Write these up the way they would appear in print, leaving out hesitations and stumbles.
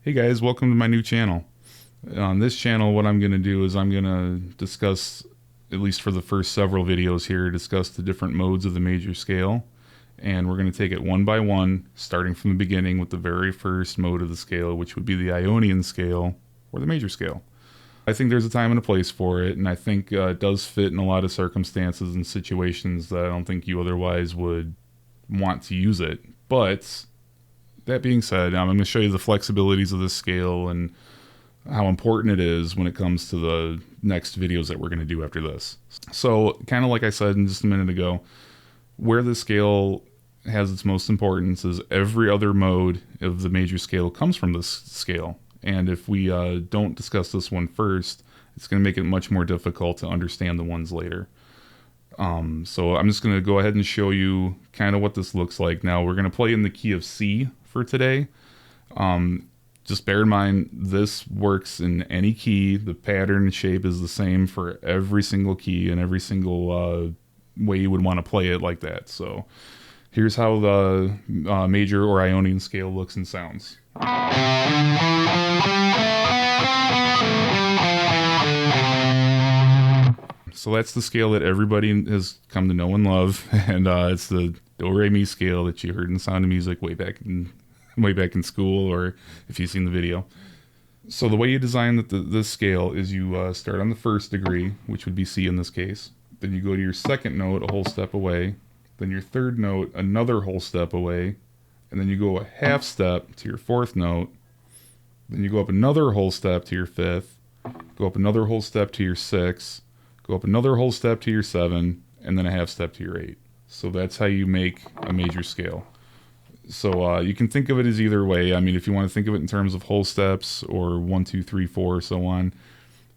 Hey guys, welcome to my new channel. On this channel, what I'm going to do is I'm going to discuss, at least for the first several videos here, discuss the different modes of the major scale. And we're going to take it one by one, starting from the beginning with the very first mode of the scale, which would be the Ionian scale, or the major scale. I think there's a time and a place for it, and I think it does fit in a lot of circumstances and situations that I don't think you otherwise would want to use it. But that being said, I'm going to show you the flexibilities of this scale and how important it is when it comes to the next videos that we're going to do after this. So, kind of like I said just a minute ago, where the scale has its most importance is every other mode of the major scale comes from this scale. And if we don't discuss this one first, it's going to make it much more difficult to understand the ones later. So I'm just going to go ahead and show you kind of what this looks like. Now, we're going to play in the key of C for today. Just bear in mind, this works in any key. The pattern and shape is the same for every single key and every single way you would want to play it like that. So here's how the major or Ionian scale looks and sounds. So that's the scale that everybody has come to know and love, and it's the Do Re Mi scale that you heard in Sound of Music way back in school, or if you've seen the video. So the way you design this scale is you start on the first degree, which would be C in this case. Then you go to your second note a whole step away. Then your third note another whole step away. And then you go a half step to your fourth note. Then you go up another whole step to your fifth. Go up another whole step to your sixth. Go up another whole step to your 7, and then a half step to your 8. So that's how you make a major scale. So you can think of it as either way. I mean, if you want to think of it in terms of whole steps or 1, 2, 3, 4, so on.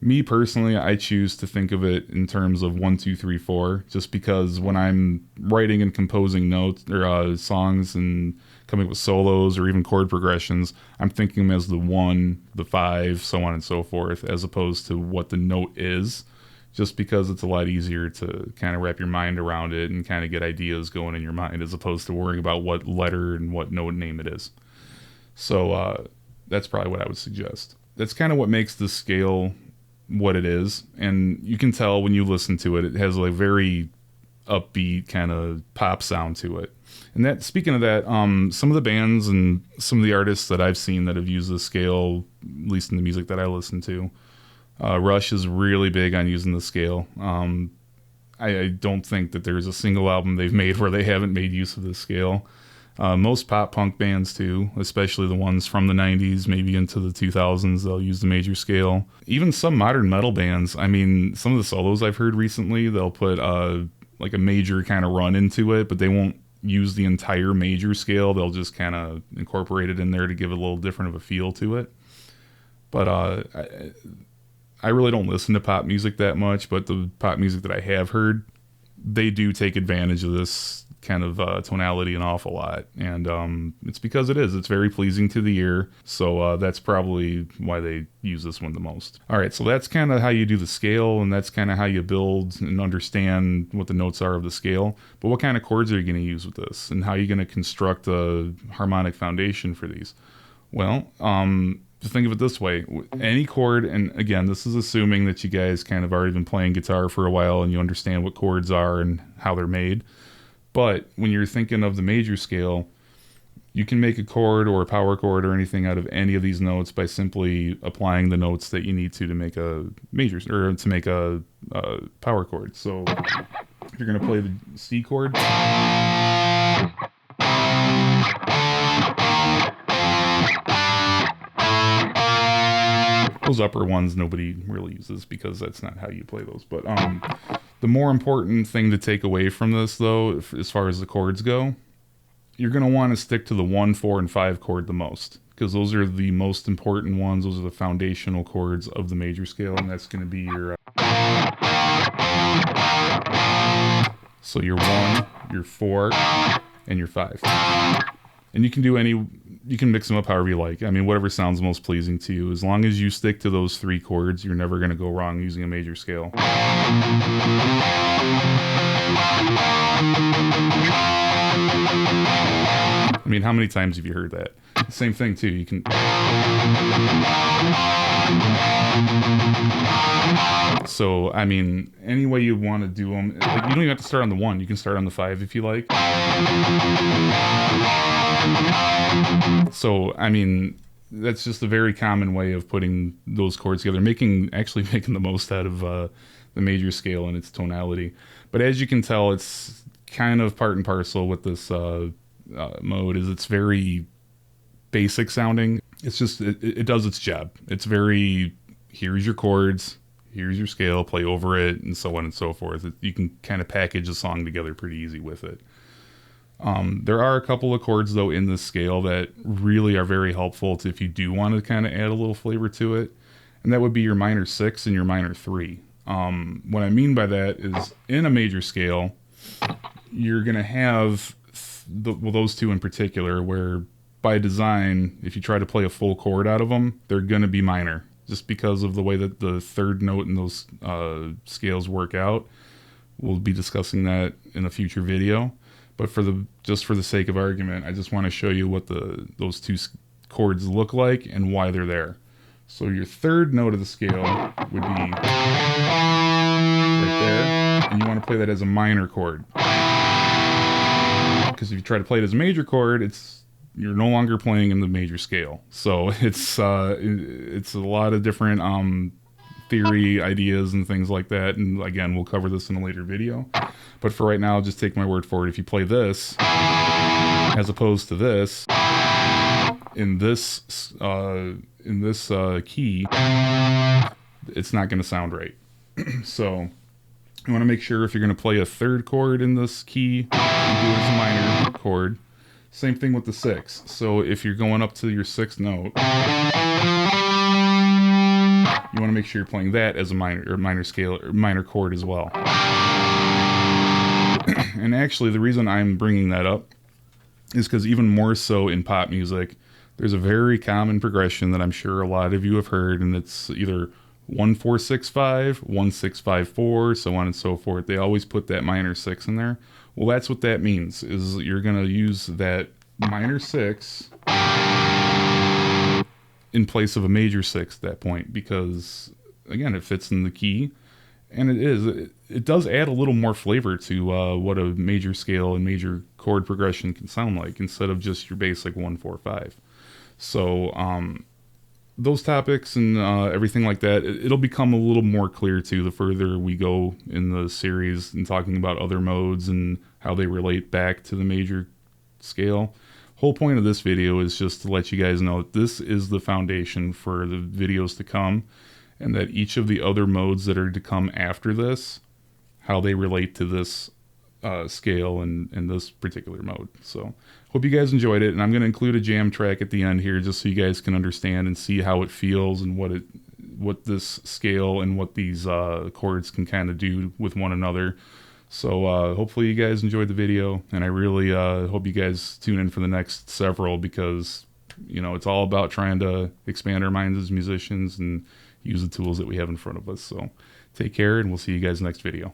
Me personally, I choose to think of it in terms of 1, 2, 3, 4, just because when I'm writing and composing notes or songs and coming up with solos or even chord progressions, I'm thinking them as the 1, the 5, so on and so forth, as opposed to what the note is. Just because it's a lot easier to kind of wrap your mind around it and kind of get ideas going in your mind, as opposed to worrying about what letter and what note name it is. So that's probably what I would suggest. That's kind of what makes the scale what it is. And you can tell when you listen to it, it has a very upbeat kind of pop sound to it. And that, speaking of that, some of the bands and some of the artists that I've seen that have used this scale, at least in the music that I listen to, Rush is really big on using the scale. I don't think that there's a single album they've made where they haven't made use of this scale. Most pop punk bands too, especially the ones from the 90s, maybe into the 2000s, they'll use the major scale. Even some modern metal bands, I mean, some of the solos I've heard recently, they'll put like a major kind of run into it, but they won't use the entire major scale. They'll just kind of incorporate it in there to give it a little different of a feel to it. But I really don't listen to pop music that much, but the pop music that I have heard, they do take advantage of this kind of tonality an awful lot. And it's because it's very pleasing to the ear. So that's probably why they use this one the most. All right, so that's kind of how you do the scale, and that's kind of how you build and understand what the notes are of the scale. But what kind of chords are you going to use with this, and how are you going to construct a harmonic foundation for these? Well, think of it this way. Any chord, and again, this is assuming that you guys kind of already been playing guitar for a while and you understand what chords are and how they're made. But when you're thinking of the major scale, you can make a chord or a power chord or anything out of any of these notes by simply applying the notes that you need to make a major, or to make a power chord. So if you're going to play the C chord, those upper ones nobody really uses because that's not how you play those. But the more important thing to take away from this, though, as far as the chords go, you're going to want to stick to the 1, 4, and 5 chord the most, because those are the most important ones. Those are the foundational chords of the major scale, and that's going to be your so your 1, your 4, and your 5. And you can mix them up however you like. I mean, whatever sounds most pleasing to you. As long as you stick to those 3 chords, you're never going to go wrong using a major scale. I mean, how many times have you heard that? Same thing too. You can. So, I mean, any way you want to do them, like, you don't even have to start on the 1. You can start on the 5 if you like. So, I mean, that's just a very common way of putting those chords together, actually making the most out of the major scale and its tonality. But as you can tell, it's kind of part and parcel with this mode. Is it's very basic sounding. It's just it does its job. It's very, here's your chords, here's your scale, play over it, and so on and so forth. You can kind of package a song together pretty easy with it. There are a couple of chords though in this scale that really are very helpful if you do want to kind of add a little flavor to it, and that would be your minor 6 and your minor 3. What I mean by that is, in a major scale, you're gonna have those two in particular, where by design, if you try to play a full chord out of them, they're gonna be minor, just because of the way that the third note in those scales work out. We'll be discussing that in a future video, but just for the sake of argument, I just want to show you what those two chords look like and why they're there. So your third note of the scale would be right there, and you want to play that as a minor chord, because if you try to play it as a major chord, you're no longer playing in the major scale. So it's a lot of different theory, ideas, and things like that. And again, we'll cover this in a later video. But for right now, just take my word for it. If you play this as opposed to this in this key, it's not going to sound right. So you want to make sure if you're going to play a third chord in this key, you do it as a minor chord. Same thing with the 6. So if you're going up to your 6th note, you want to make sure you're playing that as a minor scale or minor chord as well. And actually, the reason I'm bringing that up is because even more so in pop music, there's a very common progression that I'm sure a lot of you have heard, and it's either 1-4-6-5, 1-6-5-4, so on and so forth. They always put that minor 6 in there. Well, that's what that means, is you're going to use that minor 6 in place of a major 6 at that point, because, again, it fits in the key, and it does add a little more flavor to what a major scale and major chord progression can sound like, instead of just your basic 1-4-5. So, those topics and everything like that, it'll become a little more clear too the further we go in the series and talking about other modes and how they relate back to the major scale. Whole point of this video is just to let you guys know that this is the foundation for the videos to come, and that each of the other modes that are to come after this, how they relate to this scale and this particular mode. So hope you guys enjoyed it, and I'm going to include a jam track at the end here just so you guys can understand and see how it feels and what this scale and what these chords can kind of do with one another. So hopefully you guys enjoyed the video, and I really hope you guys tune in for the next several, because it's all about trying to expand our minds as musicians and use the tools that we have in front of us. So take care, and we'll see you guys next video.